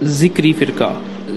ذکری فرقہ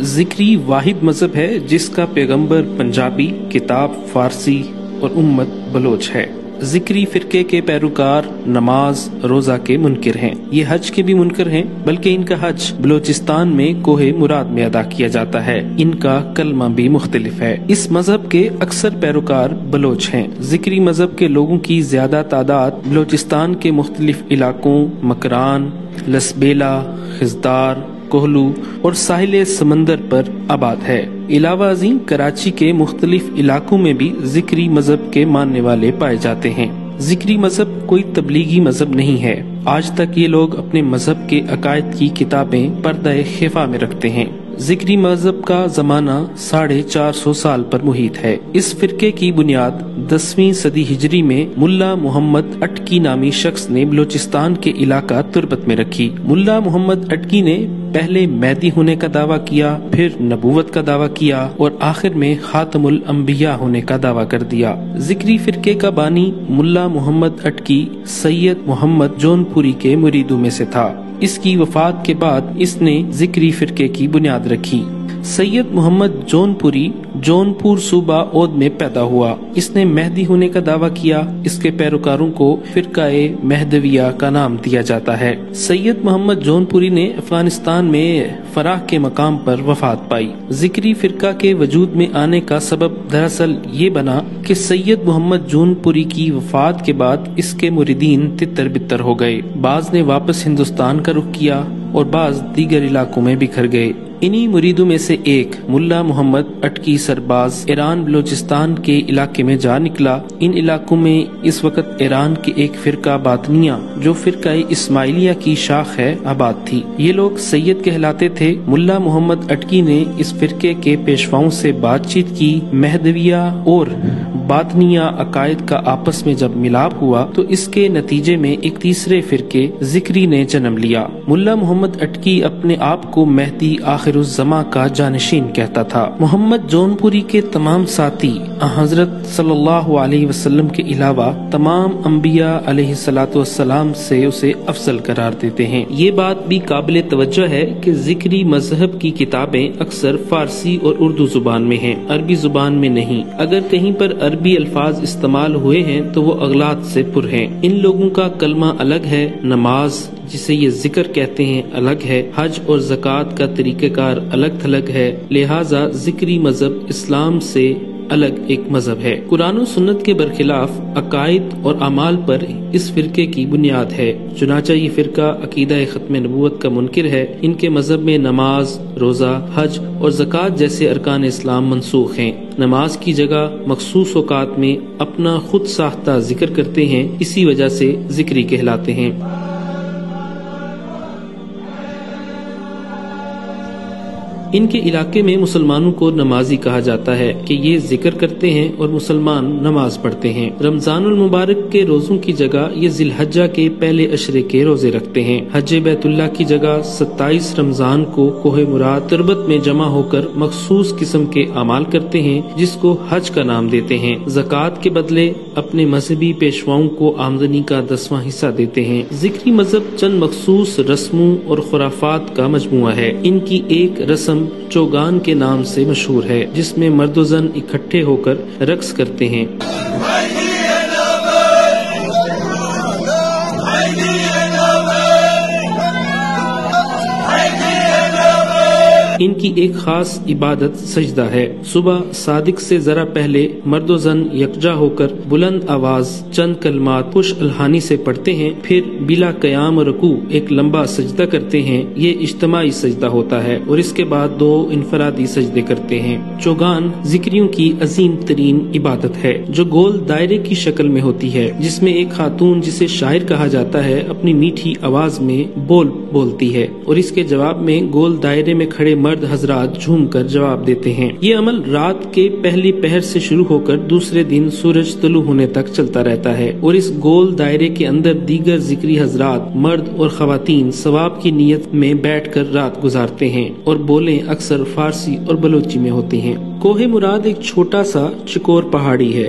ذکری واحد مذہب ہے جس کا پیغمبر پنجابی، کتاب فارسی اور امت بلوچ ہے۔ ذکری فرقے کے پیروکار نماز روزہ کے منکر ہیں۔ یہ حج کے بھی منکر ہیں، بلکہ ان کا حج بلوچستان میں کوہ مراد میں ادا کیا جاتا ہے۔ ان کا کلمہ بھی مختلف ہے۔ اس مذہب کے اکثر پیروکار بلوچ ہیں۔ ذکری مذہب کے لوگوں کی زیادہ تعداد بلوچستان کے مختلف علاقوں مکران، لسبیلا، خزدار، کوہلو اور ساحل سمندر پر آباد ہے۔ علاوہ ازیں کراچی کے مختلف علاقوں میں بھی ذکری مذہب کے ماننے والے پائے جاتے ہیں۔ ذکری مذہب کوئی تبلیغی مذہب نہیں ہے۔ آج تک یہ لوگ اپنے مذہب کے عقائد کی کتابیں پردہ خفا میں رکھتے ہیں۔ ذکری مذہب کا زمانہ 450 سال پر محیط ہے۔ اس فرقے کی بنیاد 10ویں صدی ہجری میں ملا محمد اٹکی نامی شخص نے بلوچستان کے علاقہ تربت میں رکھی۔ ملا محمد اٹکی نے پہلے مہدی ہونے کا دعویٰ کیا، پھر نبوت کا دعویٰ کیا اور آخر میں خاتم الانبیاء ہونے کا دعویٰ کر دیا۔ ذکری فرقے کا بانی ملا محمد اٹکی سید محمد جون پوری کے مریدوں میں سے تھا۔ اس کی وفات کے بعد اس نے ذکری فرقے کی بنیاد رکھی۔ سید محمد جون پوری جون پور صوبہ اودھ میں پیدا ہوا۔ اس نے مہدی ہونے کا دعویٰ کیا۔ اس کے پیروکاروں کو فرقہ مہدویہ کا نام دیا جاتا ہے۔ سید محمد جون پوری نے افغانستان میں فراہ کے مقام پر وفات پائی۔ ذکری فرقہ کے وجود میں آنے کا سبب دراصل یہ بنا کہ سید محمد جون پوری کی وفات کے بعد اس کے مریدین تتر بتر ہو گئے۔ بعض نے واپس ہندوستان کا رخ کیا اور بعض دیگر علاقوں میں بکھر گئے۔ انہی مریدوں میں سے ایک ملا محمد اٹکی سرباز ایران بلوچستان کے علاقے میں جا نکلا۔ ان علاقوں میں اس وقت ایران کے ایک فرقہ باطنیہ جو فرقہ اسماعیلیہ کی شاخ ہے آباد تھی۔ یہ لوگ سید کہلاتے تھے۔ ملا محمد اٹکی نے اس فرقے کے پیشواؤں سے بات چیت کی۔ مہدویہ اور باطنیہ عقائد کا آپس میں جب ملاپ ہوا تو اس کے نتیجے میں ایک تیسرے فرقے ذکری نے جنم لیا۔ ملا محمد اٹکی اپنے آپ کو مہدی آخر الزماں کا جانشین کہتا تھا۔ محمد جون پوری کے تمام ساتھی حضرت صلی اللہ علیہ وسلم کے علاوہ تمام انبیاء علیہ السلام سے اسے افضل قرار دیتے ہیں۔ یہ بات بھی قابل توجہ ہے کہ ذکری مذہب کی کتابیں اکثر فارسی اور اردو زبان میں ہیں، عربی زبان میں نہیں۔ اگر کہیں پر عربی الفاظ استعمال ہوئے ہیں تو وہ اغلاط سے پر ہیں۔ ان لوگوں کا کلمہ الگ ہے، نماز جسے یہ ذکر کہتے ہیں الگ ہے، حج اور زکوٰۃ کا طریقہ کار الگ تھلگ ہے، لہٰذا ذکری مذہب اسلام سے الگ ایک مذہب ہے۔ قرآن و سنت کے برخلاف عقائد اور اعمال پر اس فرقے کی بنیاد ہے۔ چنانچہ یہ فرقہ عقیدہ ختم نبوت کا منکر ہے۔ ان کے مذہب میں نماز، روزہ، حج اور زکوٰۃ جیسے ارکان اسلام منسوخ ہیں۔ نماز کی جگہ مخصوص اوقات میں اپنا خود ساختہ ذکر کرتے ہیں، اسی وجہ سے ذکری کہلاتے ہیں۔ ان کے علاقے میں مسلمانوں کو نمازی کہا جاتا ہے کہ یہ ذکر کرتے ہیں اور مسلمان نماز پڑھتے ہیں۔ رمضان المبارک کے روزوں کی جگہ یہ ذی الحجہ کے پہلے عشرے کے روزے رکھتے ہیں۔ حج بیت اللہ کی جگہ 27 رمضان کو کوہ مراد تربت میں جمع ہو کر مخصوص قسم کے اعمال کرتے ہیں جس کو حج کا نام دیتے ہیں۔ زکوٰۃ کے بدلے اپنے مذہبی پیشواؤں کو آمدنی کا 10واں حصہ دیتے ہیں۔ ذکری مذہب چند مخصوص رسموں اور خرافات کا مجموعہ ہے۔ ان کی ایک رسم چوگان کے نام سے مشہور ہے جس میں مرد و زن اکٹھے ہو کر رقص کرتے ہیں۔ ان کی ایک خاص عبادت سجدہ ہے۔ صبح صادق سے ذرا پہلے مرد و زن یکجا ہو کر بلند آواز چند کلمات خوش الحانی سے پڑھتے ہیں، پھر بلا قیام و رکوع ایک لمبا سجدہ کرتے ہیں۔ یہ اجتماعی سجدہ ہوتا ہے اور اس کے بعد 2 انفرادی سجدے کرتے ہیں۔ چوگان ذکریوں کی عظیم ترین عبادت ہے جو گول دائرے کی شکل میں ہوتی ہے، جس میں ایک خاتون جسے شاعر کہا جاتا ہے اپنی میٹھی آواز میں بولتی ہے اور اس کے جواب میں گول دائرے میں کھڑے مرد حضرات جھوم کر جواب دیتے ہیں۔ یہ عمل رات کے پہلی پہر سے شروع ہو کر دوسرے دن سورج طلوع ہونے تک چلتا رہتا ہے اور اس گول دائرے کے اندر دیگر ذکری حضرات مرد اور خواتین ثواب کی نیت میں بیٹھ کر رات گزارتے ہیں اور بولیں اکثر فارسی اور بلوچی میں ہوتی ہیں۔ کوہ مراد ایک چھوٹا سا چکور پہاڑی ہے